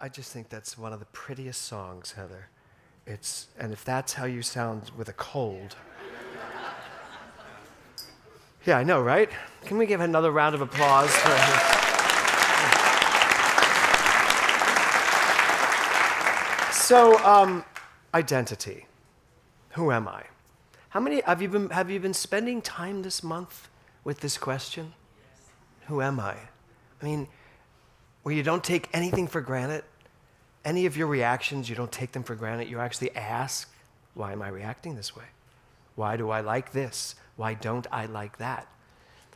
I just think that's one of the prettiest songs, Heather. And if that's how you sound with a cold. Yeah, I know, right? Can we give another round of applause for her? So, identity. Who am I? How many have you been spending time this month with this question? Yes. Who am I? I mean, where you don't take anything for granted. Any of your reactions, you don't take them for granted. You actually ask, why am I reacting this way? Why do I like this? Why don't I like that?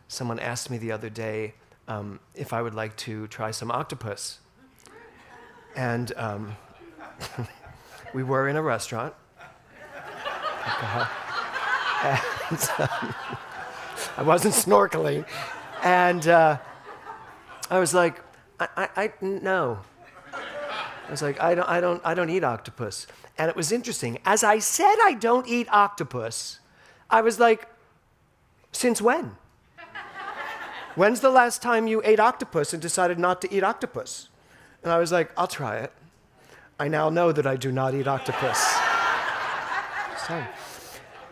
Someone asked me the other day if I would like to try some octopus. And we were in a restaurant. And, I wasn't snorkeling. And I was like, no. I was like, I don't eat octopus. And it was interesting. As I said I don't eat octopus, I was like, since when? When's the last time you ate octopus and decided not to eat octopus? And I was like, I'll try it. I now know that I do not eat octopus.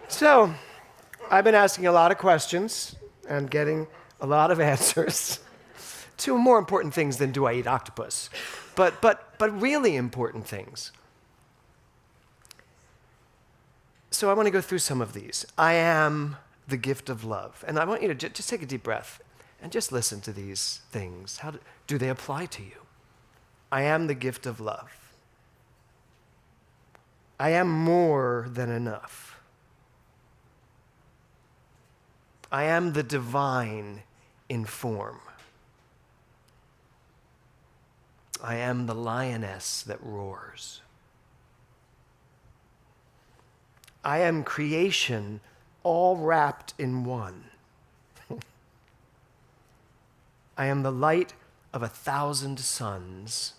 So, I've been asking a lot of questions and getting a lot of answers to more important things than do I eat octopus, but really important things. So I want to go through some of these. I am the gift of love. And I want you to just take a deep breath and just listen to these things. How do they apply to you? I am the gift of love. I am more than enough. I am the divine in form. I am the lioness that roars. I am creation all wrapped in one. I am the light of 1,000 suns.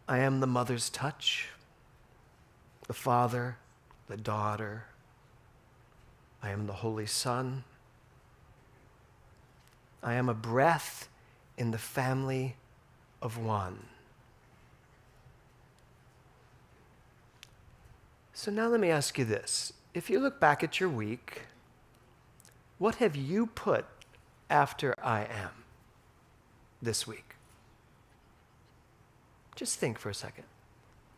I am the mother's touch, the father, the daughter. I am the Holy Son. I am a breath in the family of one. So now let me ask you this. If you look back at your week, what have you put after I am this week? Just think for a second.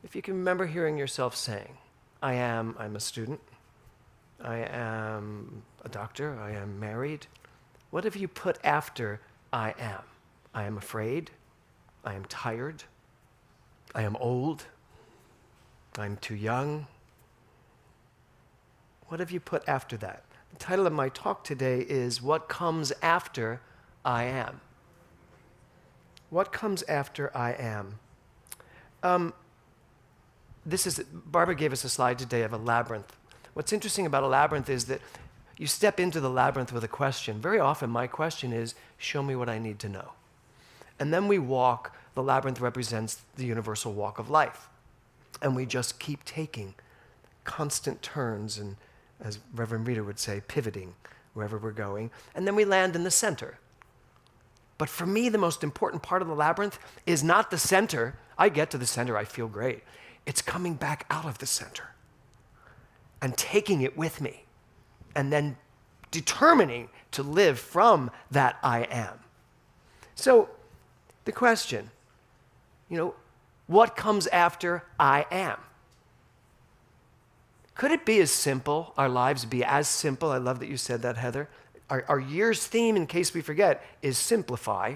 If you can remember hearing yourself saying, I'm a student, I am a doctor, I am married. What have you put after I am? I am afraid, I am tired, I am old, I'm too young. What have you put after that? The title of my talk today is What Comes After I Am? What comes after I am? Barbara gave us a slide today of a labyrinth. What's interesting about a labyrinth is that you step into the labyrinth with a question. Very often my question is, show me what I need to know. And then we walk, the labyrinth represents the universal walk of life. And we just keep taking constant turns and, as Reverend Rita would say, pivoting wherever we're going. And then we land in the center. But for me, the most important part of the labyrinth is not the center. I get to the center, I feel great. It's coming back out of the center and taking it with me and then determining to live from that I am. So the question, what comes after I am? Could it be as simple, our lives be as simple? I love that you said that, Heather. Our year's theme, in case we forget, is simplify.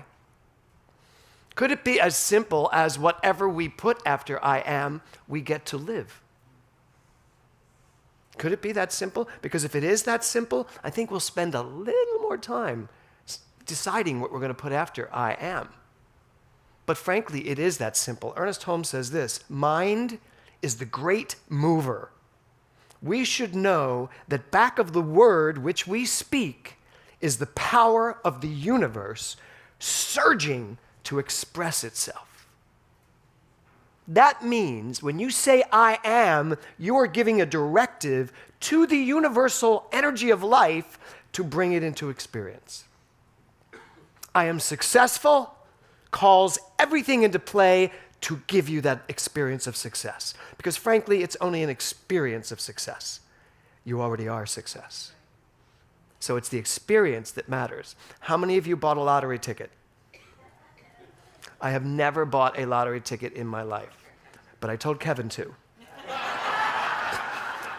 Could it be as simple as whatever we put after I am, we get to live? Could it be that simple? Because if it is that simple, I think we'll spend a little more time deciding what we're going to put after I am. But frankly, it is that simple. Ernest Holmes says this, mind is the great mover. We should know that back of the word which we speak is the power of the universe surging to express itself. That means when you say I am, you are giving a directive to the universal energy of life to bring it into experience. I am successful, calls everything into play to give you that experience of success. Because frankly, it's only an experience of success. You already are success. So it's the experience that matters. How many of you bought a lottery ticket? I have never bought a lottery ticket in my life, but I told Kevin to.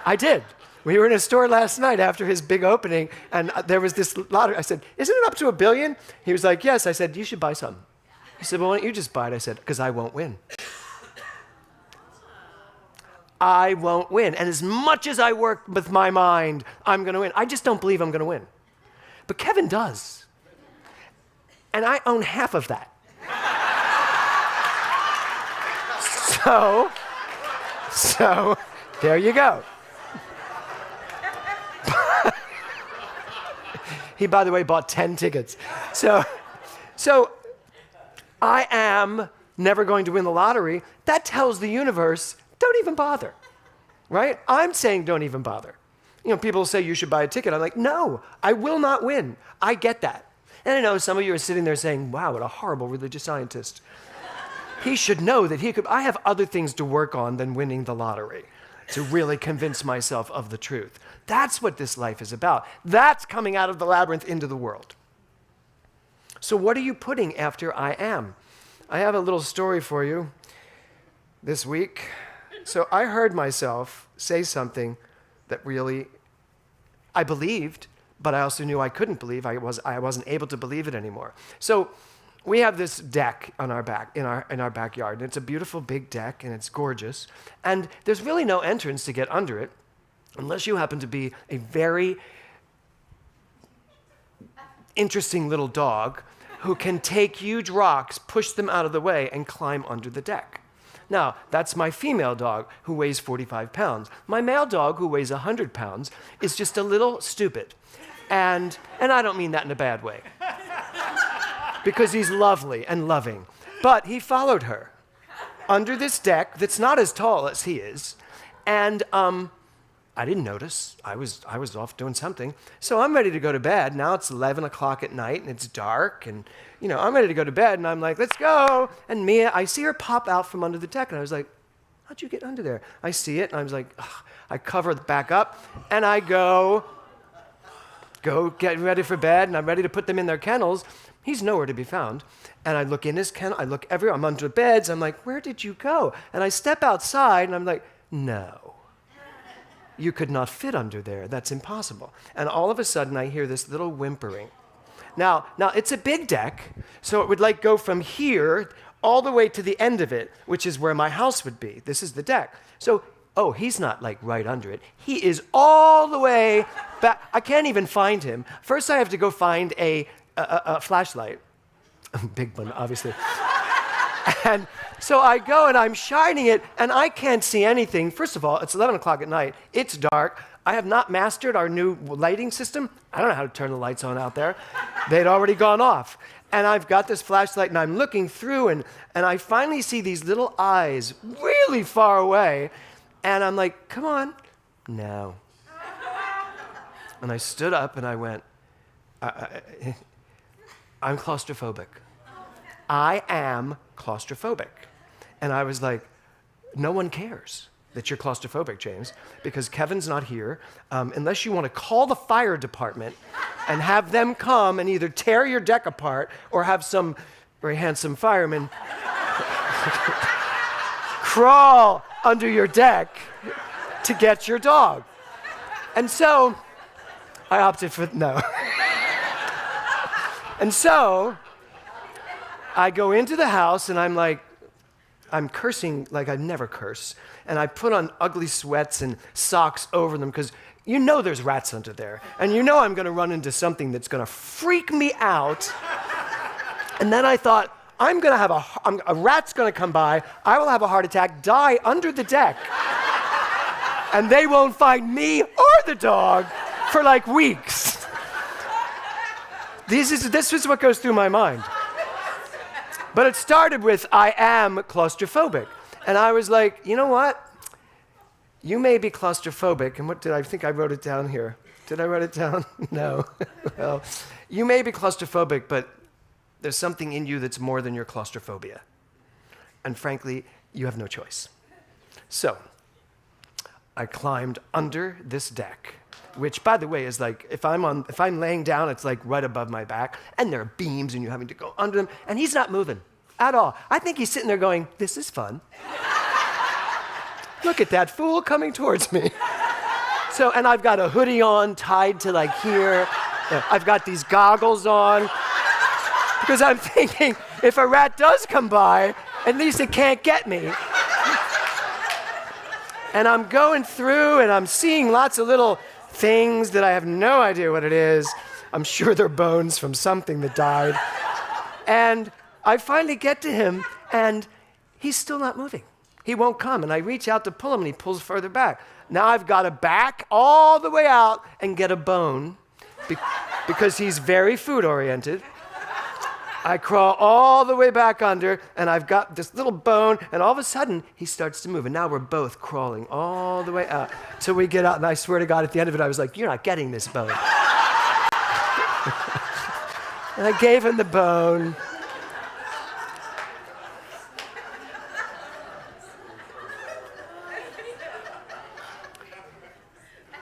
I did. We were in a store last night after his big opening, and there was this lottery. I said, isn't it up to $1 billion? He was like, yes. I said, you should buy some. He said, well, why don't you just buy it? I said, because I won't win. I won't win. And as much as I work with my mind, I'm going to win. I just don't believe I'm going to win. But Kevin does. And I own half of that. So there you go. He, by the way, bought 10 tickets. So I am never going to win the lottery. That tells the universe, don't even bother, right? I'm saying don't even bother. You know, people say you should buy a ticket. I'm like, no, I will not win. I get that. And I know some of you are sitting there saying, wow, what a horrible religious scientist. He should know that I have other things to work on than winning the lottery to really convince myself of the truth. That's what this life is about. That's coming out of the labyrinth into the world. So what are you putting after I am? I have a little story for you this week. So I heard myself say something that really I believed, but I also knew I couldn't believe. I wasn't able to believe it anymore. So we have this deck on our back in our backyard, and it's a beautiful big deck, and it's gorgeous. And there's really no entrance to get under it, unless you happen to be a very interesting little dog who can take huge rocks, push them out of the way, and climb under the deck. Now, that's my female dog who weighs 45 pounds. My male dog who weighs 100 pounds is just a little stupid. And I don't mean that in a bad way, because he's lovely and loving. But he followed her under this deck that's not as tall as he is, and I didn't notice. I was off doing something. So I'm ready to go to bed. Now it's 11 o'clock at night, and it's dark, and I'm ready to go to bed, and I'm like, let's go. And Mia, I see her pop out from under the deck, and I was like, how'd you get under there? I see it, and I was like, ugh. I cover it back up, and I go get ready for bed, and I'm ready to put them in their kennels. He's nowhere to be found. And I look in his kennel, I look everywhere, I'm under beds, I'm like, where did you go? And I step outside, and I'm like, no. You could not fit under there. That's impossible. And all of a sudden, I hear this little whimpering. Now it's a big deck, so it would go from here all the way to the end of it, which is where my house would be. This is the deck. So, he's not right under it. He is all the way back. I can't even find him. First, I have to go find a flashlight. Big one, obviously. And so I go and I'm shining it, and I can't see anything. First of all, it's 11 o'clock at night. It's dark. I have not mastered our new lighting system. I don't know how to turn the lights on out there. They'd already gone off. And I've got this flashlight, and I'm looking through, and I finally see these little eyes really far away. And I'm like, come on. No. And I stood up, and I went, I'm claustrophobic. I am claustrophobic. And I was like, no one cares that you're claustrophobic, James, because Kevin's not here. Unless you want to call the fire department and have them come and either tear your deck apart or have some very handsome fireman crawl under your deck to get your dog. And so I opted for no. And so I go into the house, and I'm cursing like I never curse. And I put on ugly sweats and socks over them, because there's rats under there. And I'm going to run into something that's going to freak me out. And then I thought, a rat's going to come by, I will have a heart attack, die under the deck. And they won't find me or the dog for weeks. This is what goes through my mind. But it started with, I am claustrophobic. And I was like, you know what? You may be claustrophobic. And I think I wrote it down here. Did I write it down? No. Well, you may be claustrophobic, but there's something in you that's more than your claustrophobia. And frankly, you have no choice. So, I climbed under this deck, which, by the way, is like, if I'm laying down, it's like right above my back, and there are beams, and you're having to go under them, and he's not moving at all. I think he's sitting there going, this is fun. Look at that fool coming towards me. So, and I've got a hoodie on, tied to like here. I've got these goggles on, because I'm thinking, if a rat does come by, at least it can't get me. And I'm going through, and I'm seeing lots of little things that I have no idea what it is. I'm sure they're bones from something that died. And I finally get to him, and he's still not moving. He won't come, and I reach out to pull him, and he pulls further back. Now I've got to back all the way out and get a bone because he's very food-oriented. I crawl all the way back under, and I've got this little bone, and all of a sudden, he starts to move. And now we're both crawling all the way out till we get out. And I swear to God, at the end of it, I was like, you're not getting this bone. And I gave him the bone.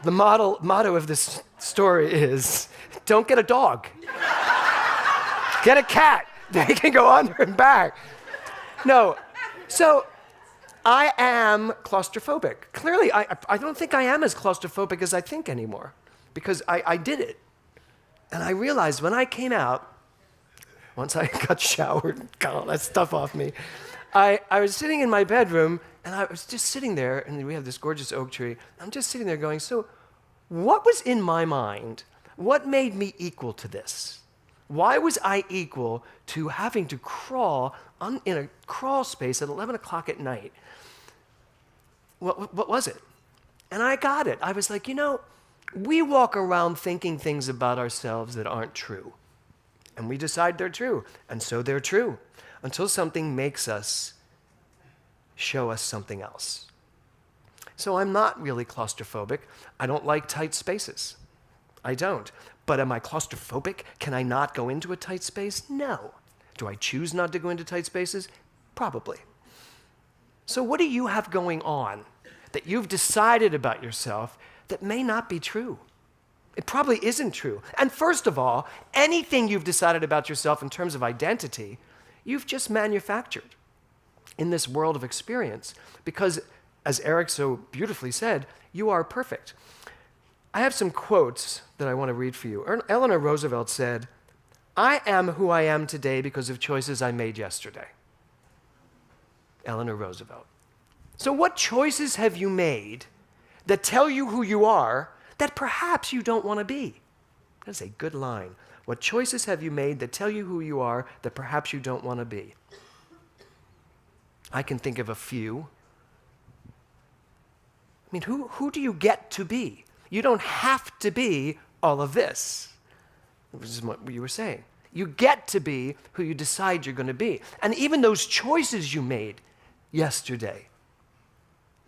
The motto of this story is, don't get a dog. Get a cat. They can go under and back. No. So I am claustrophobic. Clearly, I don't think I am as claustrophobic as I think anymore, because I did it. And I realized when I came out, once I got showered, got all that stuff off me, I was sitting in my bedroom, and I was just sitting there, and we have this gorgeous oak tree. I'm just sitting there going, so what was in my mind? What made me equal to this? Why was I equal to having to crawl in a crawl space at 11 o'clock at night? What was it? And I got it. I was like, we walk around thinking things about ourselves that aren't true. And we decide they're true. And so they're true until something makes us show us something else. So I'm not really claustrophobic. I don't like tight spaces. I don't. But am I claustrophobic? Can I not go into a tight space? No. Do I choose not to go into tight spaces? Probably. So what do you have going on that you've decided about yourself that may not be true? It probably isn't true. And first of all, anything you've decided about yourself in terms of identity, you've just manufactured in this world of experience. Because, as Eric so beautifully said, you are perfect. I have some quotes that I want to read for you. Eleanor Roosevelt said, I am who I am today because of choices I made yesterday. Eleanor Roosevelt. So what choices have you made that tell you who you are that perhaps you don't want to be? That's a good line. What choices have you made that tell you who you are that perhaps you don't want to be? I can think of a few. I mean, who do you get to be? You don't have to be all of this, which is what you were saying. You get to be who you decide you're going to be. And even those choices you made yesterday.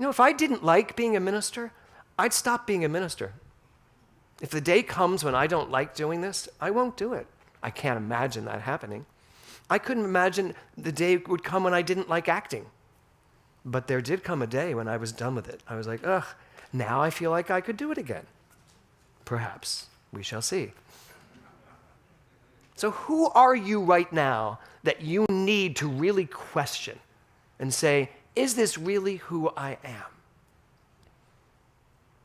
If I didn't like being a minister, I'd stop being a minister. If the day comes when I don't like doing this, I won't do it. I can't imagine that happening. I couldn't imagine the day would come when I didn't like acting. But there did come a day when I was done with it. I was like, ugh. Now I feel like I could do it again. Perhaps. We shall see. So who are you right now that you need to really question and say, is this really who I am?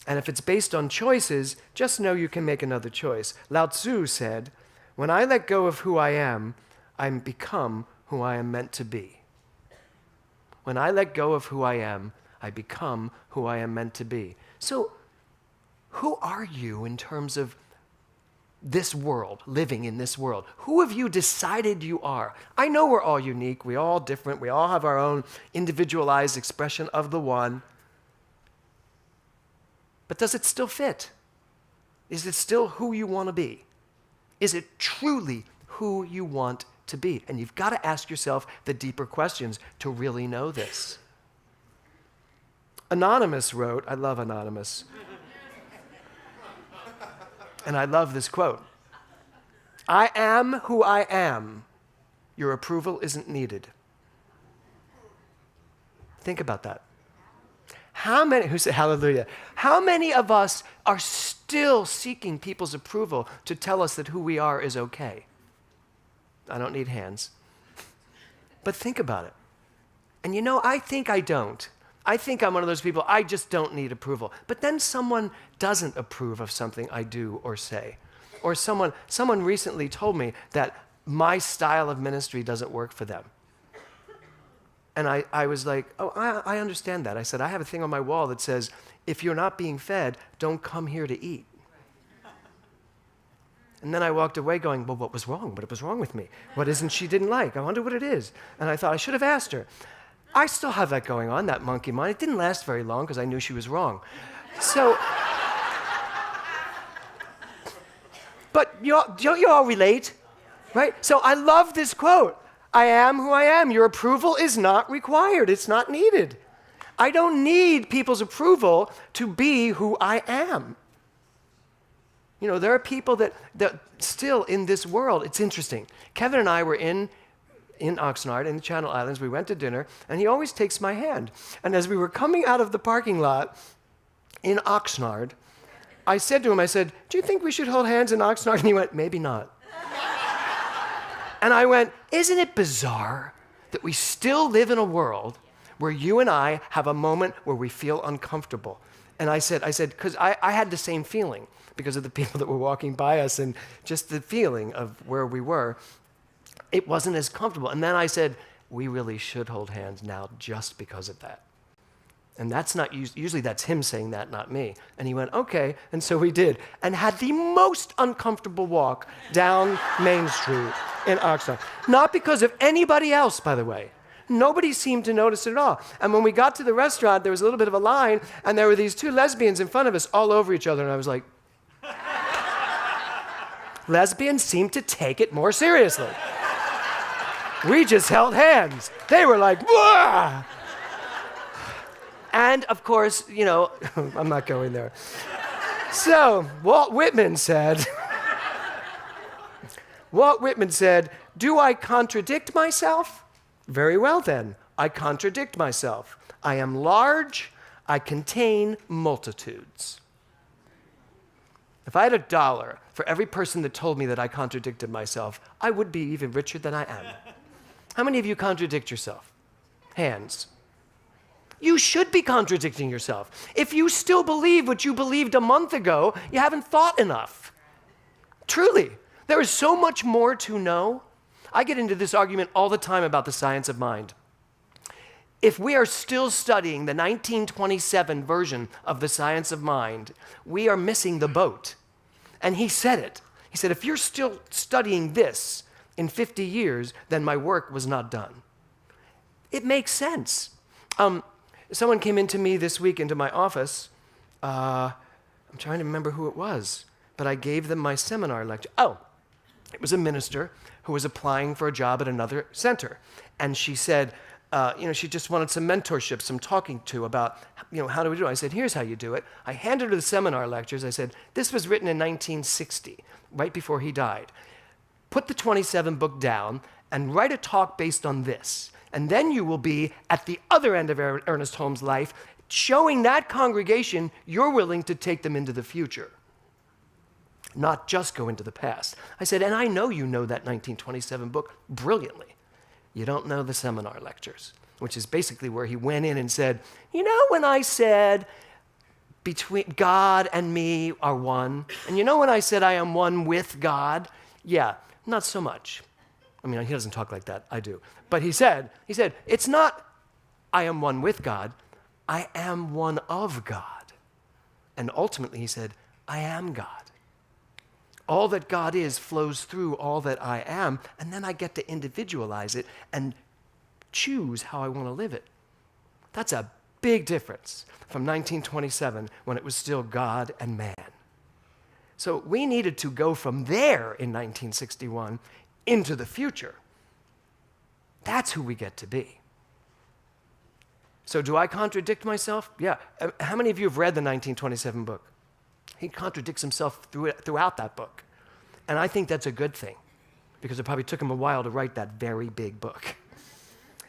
And if it's based on choices, just know you can make another choice. Lao Tzu said, when I let go of who I am, I become who I am meant to be. When I let go of who I am, I become who I am meant to be. So, who are you in terms of this world, living in this world? Who have you decided you are? I know we're all unique, we're all different, we all have our own individualized expression of the one. But does it still fit? Is it still who you want to be? Is it truly who you want to be? And you've got to ask yourself the deeper questions to really know this. Anonymous wrote, I love Anonymous, and I love this quote, I am who I am your approval isn't needed. Think about that. How many, who say hallelujah? How many of us are still seeking people's approval to tell us that who we are is okay? I don't need hands. But think about it. And you know, I think I don't. I think I'm one of those people, I just don't need approval. But then someone doesn't approve of something I do or say. Or someone recently told me that my style of ministry doesn't work for them. And I was like, oh, I understand that. I said, I have a thing on my wall that says, if you're not being fed, don't come here to eat. And then I walked away going, well, what was wrong? What was wrong with me? What isn't she didn't like? I wonder what it is. And I thought I should have asked her. I still have that going on, that monkey mind. It didn't last very long because I knew she was wrong. So, but don't you all relate? Right? So I love this quote. I am who I am. Your approval is not required. It's not needed. I don't need people's approval to be who I am. You know, there are people that still in this world, it's interesting. Kevin and I were in Oxnard, in the Channel Islands. We went to dinner, and he always takes my hand. And as we were coming out of the parking lot in Oxnard, I said to him, I said, do you think we should hold hands in Oxnard? And he went, maybe not. And I went, isn't it bizarre that we still live in a world where you and I have a moment where we feel uncomfortable? And I said, because I had the same feeling because of the people that were walking by us and just the feeling of where we were. It wasn't as comfortable. And then I said, we really should hold hands now just because of that. And that's not, usually that's him saying that, not me. And he went, okay. And so we did. And had the most uncomfortable walk down Main Street in Oxnard. Not because of anybody else, by the way. Nobody seemed to notice it at all. And when we got to the restaurant, there was a little bit of a line, and there were these two lesbians in front of us all over each other. And I was like, lesbians seem to take it more seriously. We just held hands. They were like, whoa! And of course, you know, I'm not going there. So Walt Whitman said, do I contradict myself? Very well then, I contradict myself. I am large, I contain multitudes. If I had $1 for every person that told me that I contradicted myself, I would be even richer than I am. How many of you contradict yourself? Hands. You should be contradicting yourself. If you still believe what you believed a month ago, you haven't thought enough. Truly, there is so much more to know. I get into this argument all the time about the science of mind. If we are still studying the 1927 version of the science of mind, we are missing the boat. And he said it. He said, if you're still studying this in 50 years, then my work was not done. It makes sense. Someone came into me this week into my office. I'm trying to remember who it was, but I gave them my seminar lecture. Oh, it was a minister who was applying for a job at another center. And she said, she just wanted some mentorship, some talking to about, how do we do it? I said, here's how you do it. I handed her the seminar lectures. I said, this was written in 1960, right before he died. Put the 27 book down and write a talk based on this. And then you will be at the other end of Ernest Holmes' life, showing that congregation you're willing to take them into the future, not just go into the past. I said, and I know you know that 1927 book brilliantly. You don't know the seminar lectures, which is basically where he went in and said, when I said between God and me are one, and when I said I am one with God, yeah, not so much. I mean, he doesn't talk like that, I do. But he said, it's not I am one with God, I am one of God. And ultimately he said, I am God. All that God is flows through all that I am, and then I get to individualize it and choose how I want to live it. That's a big difference from 1927 when it was still God and man. So we needed to go from there in 1961 into the future. That's who we get to be. So do I contradict myself? Yeah. How many of you have read the 1927 book? He contradicts himself throughout that book. And I think that's a good thing. because it probably took him a while to write that very big book.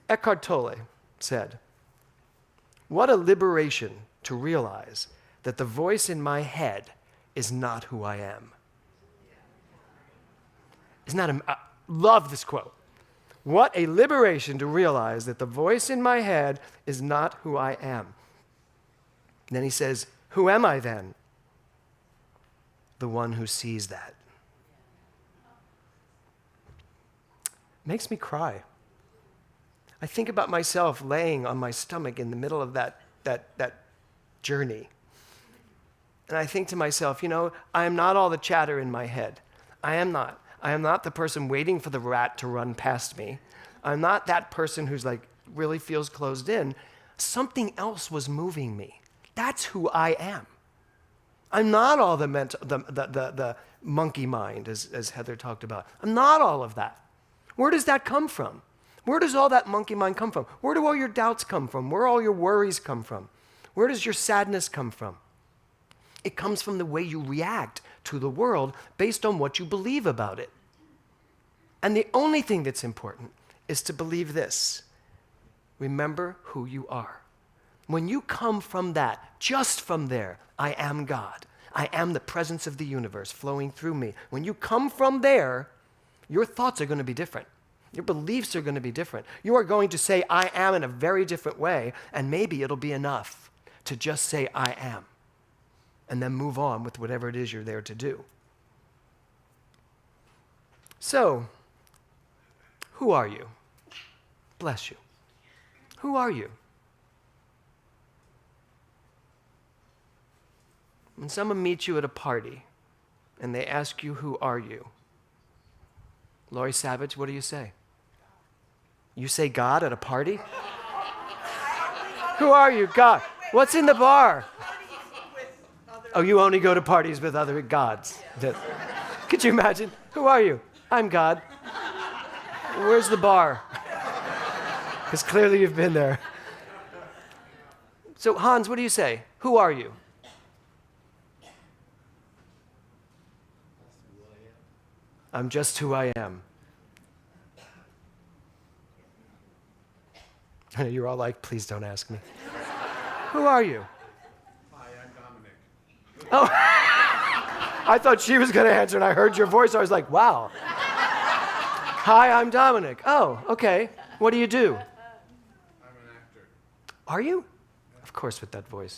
Eckhart Tolle said, "What a liberation to realize that the voice in my head is not who I am." Isn't that I love this quote. What a liberation to realize that the voice in my head is not who I am. And then he says, who am I then? The one who sees that. Makes me cry. I think about myself laying on my stomach in the middle of that journey. And I think to myself, I am not all the chatter in my head. I am not. I am not the person waiting for the rat to run past me. I'm not that person who's really feels closed in. Something else was moving me. That's who I am. I'm not all the monkey mind, as Heather talked about. I'm not all of that. Where does that come from? Where does all that monkey mind come from? Where do all your doubts come from? Where do all your worries come from? Where does your sadness come from? It comes from the way you react to the world based on what you believe about it. And the only thing that's important is to believe this. Remember who you are. When you come from that, just from there, I am God. I am the presence of the universe flowing through me. When you come from there, your thoughts are going to be different. Your beliefs are going to be different. You are going to say, I am in a very different way, and maybe it'll be enough to just say, I am, and then move on with whatever it is you're there to do. So, who are you? Bless you. Who are you? When someone meets you at a party and they ask you, who are you? Laurie Savage, what do you say? You say God at a party? Who are you? God. What's in the bar? Oh, you only go to parties with other gods. Could you imagine? Who are you? I'm God. Where's the bar? Because clearly you've been there. So Hans, what do you say? Who are you? I'm just who I am. You're all like, please don't ask me. Who are you? Hi, I'm Dominic. Oh, I thought she was going to answer, and I heard your voice. I was like, wow. Hi, I'm Dominic. Oh, okay. What do you do? I'm an actor. Are you? Of course, with that voice.